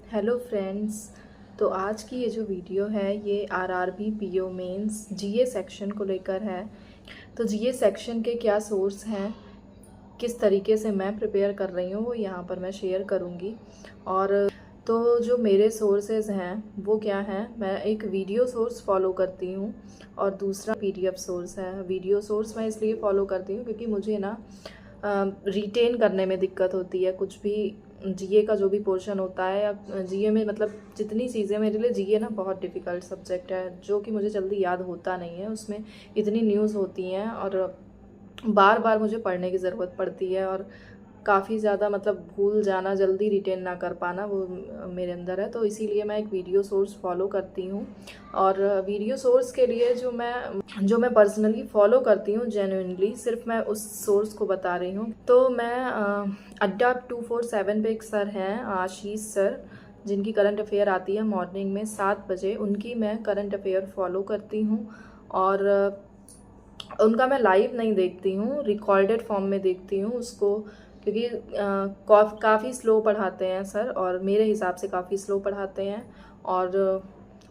Hello friends. तो आज की ये जो वीडियो है ये आरआरबी पीओ मेंस जीए सेक्शन को लेकर है। तो जीए सेक्शन के क्या सोर्स हैं, किस तरीके से मैं प्रिपेयर कर रही हूँ वो यहाँ पर मैं शेयर करूँगी। और तो जो मेरे सोर्सेज हैं वो क्या हैं, मैं एक वीडियो सोर्स फॉलो करती हूँ और दूसरा पीडीएफ सोर्स है। वीडियो सोर्स मैं इसलिए फ़ॉलो करती हूँ क्योंकि मुझे ना रिटेन करने में दिक्कत होती है। कुछ भी जीए का जो भी पोर्शन होता है या जीए में मतलब जितनी चीज़ें, मेरे लिए जीए ना बहुत डिफ़िकल्ट सब्जेक्ट है जो कि मुझे जल्दी याद होता नहीं है। उसमें इतनी न्यूज़ होती हैं और बार बार मुझे पढ़ने की ज़रूरत पड़ती है और काफ़ी ज़्यादा मतलब भूल जाना, जल्दी रिटेन ना कर पाना वो मेरे अंदर है। तो इसीलिए मैं एक वीडियो सोर्स फॉलो करती हूँ। और वीडियो सोर्स के लिए जो मैं पर्सनली फ़ॉलो करती हूँ जेन्युइनली, सिर्फ मैं उस सोर्स को बता रही हूँ। तो मैं अड्डा 247 पे एक सर हैं, आशीष सर, जिनकी करंट अफेयर आती है मॉर्निंग में 7 बजे, उनकी मैं करंट अफेयर फॉलो करती हूँ। और उनका मैं लाइव नहीं देखती हूँ, रिकॉर्डेड फॉर्म में देखती हूँ उसको, क्योंकि काफ़ी स्लो पढ़ाते हैं सर और मेरे हिसाब से काफ़ी स्लो पढ़ाते हैं। और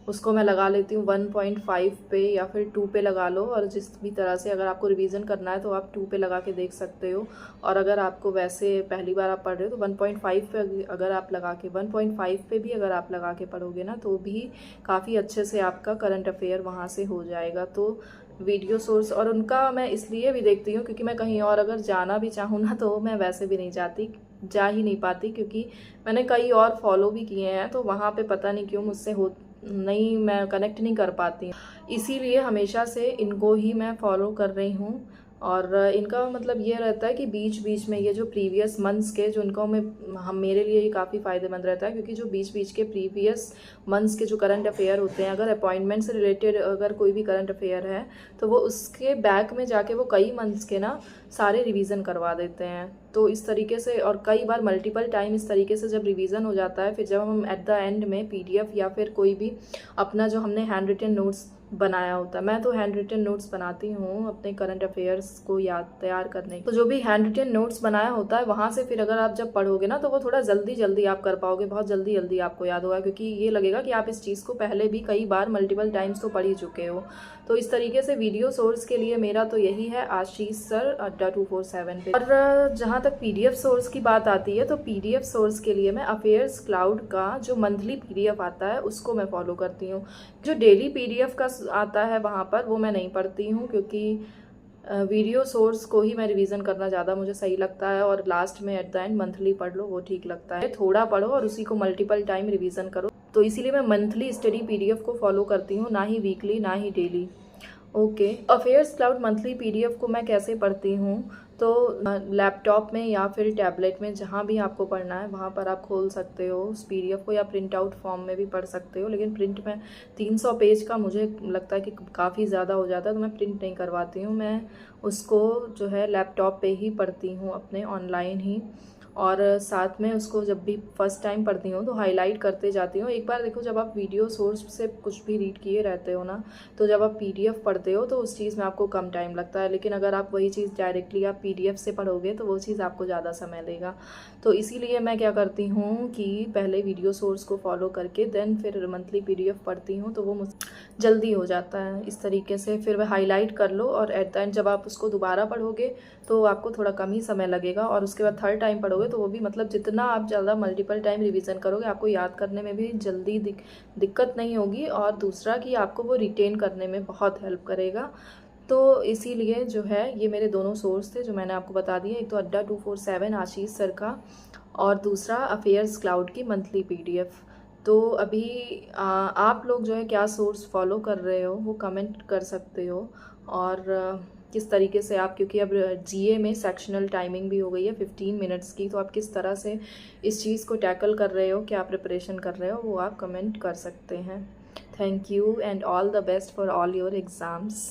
उसको मैं लगा लेती हूँ 1.5 पे या फिर 2 पे लगा लो। और जिस भी तरह से अगर आपको रिवीजन करना है तो आप 2 पे लगा के देख सकते हो। और अगर आपको वैसे पहली बार आप पढ़ रहे हो तो 1.5 पे अगर आप लगा के 1.5 पे भी अगर आप लगा के पढ़ोगे ना तो भी काफ़ी अच्छे से आपका करंट अफेयर वहाँ से हो जाएगा। तो वीडियो सोर्स और उनका मैं इसलिए भी देखती हूँ क्योंकि मैं कहीं और अगर जाना भी चाहूँ ना तो मैं वैसे भी नहीं जाती, जा ही नहीं पाती, क्योंकि मैंने कई और फॉलो भी किए हैं तो वहाँ पे पता नहीं क्यों मुझसे हो नहीं, मैं कनेक्ट नहीं कर पाती। इसीलिए हमेशा से इनको ही मैं फॉलो कर रही हूँ। और इनका मतलब ये रहता है कि बीच बीच में ये जो प्रीवियस मंथ्स के जो इनको हम मेरे लिए ये काफ़ी फ़ायदेमंद रहता है, क्योंकि जो बीच बीच के प्रीवियस मंथ्स के जो करंट अफेयर होते हैं, अगर अपॉइंटमेंट से रिलेटेड अगर कोई भी करंट अफेयर है तो वो उसके बैक में जाके वो कई मंथ्स के ना सारे रिवीजन करवा देते हैं। तो इस तरीके से और कई बार मल्टीपल टाइम इस तरीके से जब रिवीजन हो जाता है, फिर जब हम एट द एंड में पीडीएफ या फिर कोई भी अपना जो हमने हैंड रिटन नोट्स बनाया होता है, मैं तो हैंड रिटन नोट्स बनाती हूँ अपने करंट अफेयर्स को याद तैयार करने, तो जो भी हैंड रिटन नोट्स बनाया होता है वहाँ से फिर अगर आप जब पढ़ोगे ना तो वो थोड़ा जल्दी जल्दी आप कर पाओगे, बहुत जल्दी जल्दी आपको याद होगा, क्योंकि ये लगेगा कि आप इस चीज़ को पहले भी कई बार मल्टीपल टाइम्स तो पढ़ ही चुके हो। तो इस तरीके से वीडियो सोर्स के लिए मेरा तो यही है, आशीष सर अड्डा 247 पे। और जहाँ तक पीडीएफ सोर्स की बात आती है तो पीडीएफ सोर्स के लिए मैं अफेयर्स क्लाउड का जो मंथली पीडीएफ आता है उसको मैं फॉलो करती हूँ। जो डेली पीडीएफ का आता है वहाँ पर वो मैं नहीं पढ़ती हूँ, क्योंकि वीडियो सोर्स को ही मैं रिवीजन करना ज़्यादा मुझे सही लगता है। और लास्ट में एट द एंड मंथली पढ़ लो वो ठीक लगता है, थोड़ा पढ़ो और उसी को मल्टीपल टाइम रिवीजन करो। तो इसीलिए मैं मंथली स्टडी पीडीएफ को फॉलो करती हूँ, ना ही वीकली ना ही daily. Okay, affairs cloud monthly PDF को मैं कैसे पढ़ती हूँ, तो लैपटॉप में या फिर टैबलेट में जहाँ भी आपको पढ़ना है वहाँ पर आप खोल सकते हो उस पीडीएफ को, या प्रिंट आउट फॉर्म में भी पढ़ सकते हो। लेकिन प्रिंट में 300 पेज का मुझे लगता है कि काफ़ी ज़्यादा हो जाता है, तो मैं प्रिंट नहीं करवाती हूँ। मैं उसको जो है लैपटॉप पे ही पढ़ती हूँ अपने, ऑनलाइन ही। और साथ में उसको जब भी फर्स्ट टाइम पढ़ती हूँ तो हाईलाइट करते जाती हूँ। एक बार देखो, जब आप वीडियो सोर्स से कुछ भी रीड किए रहते हो ना, तो जब आप पीडीएफ पढ़ते हो तो उस चीज़ में आपको कम टाइम लगता है, लेकिन अगर आप वही चीज़ डायरेक्टली आप पीडीएफ से पढ़ोगे तो वो चीज़ आपको ज़्यादा समय लेगा। तो इसीलिए मैं क्या करती हूँ कि पहले वीडियो सोर्स को फॉलो करके देन फिर मंथली पीडीएफ पढ़ती हूँ, तो वो मुझे जल्दी हो जाता है। इस तरीके से फिर वह हाईलाइट कर लो और एट द एंड जब आप उसको दोबारा पढ़ोगे तो आपको थोड़ा कम ही समय लगेगा, और उसके बाद थर्ड टाइम पढ़ोगे तो वो भी मतलब जितना आप ज़्यादा मल्टीपल टाइम रिवीजन करोगे आपको याद करने में भी जल्दी दिक्कत नहीं होगी, और दूसरा कि आपको वो रिटेन करने में बहुत हेल्प करेगा। तो इसीलिए जो है ये मेरे दोनों सोर्स थे जो मैंने आपको बता दिए, एक तो अड्डा 247 आशीष सर का, और दूसरा अफेयर्स क्लाउड की मंथली पीडीएफ। तो अभी आप लोग जो है क्या सोर्स फॉलो कर रहे हो वो कमेंट कर सकते हो। और किस तरीके से आप, क्योंकि अब जीए में सेक्शनल टाइमिंग भी हो गई है 15 मिनट्स की, तो आप किस तरह से इस चीज़ को टैकल कर रहे हो, क्या प्रिपरेशन कर रहे हो, वो आप कमेंट कर सकते हैं। Thank you and all the best for all your exams.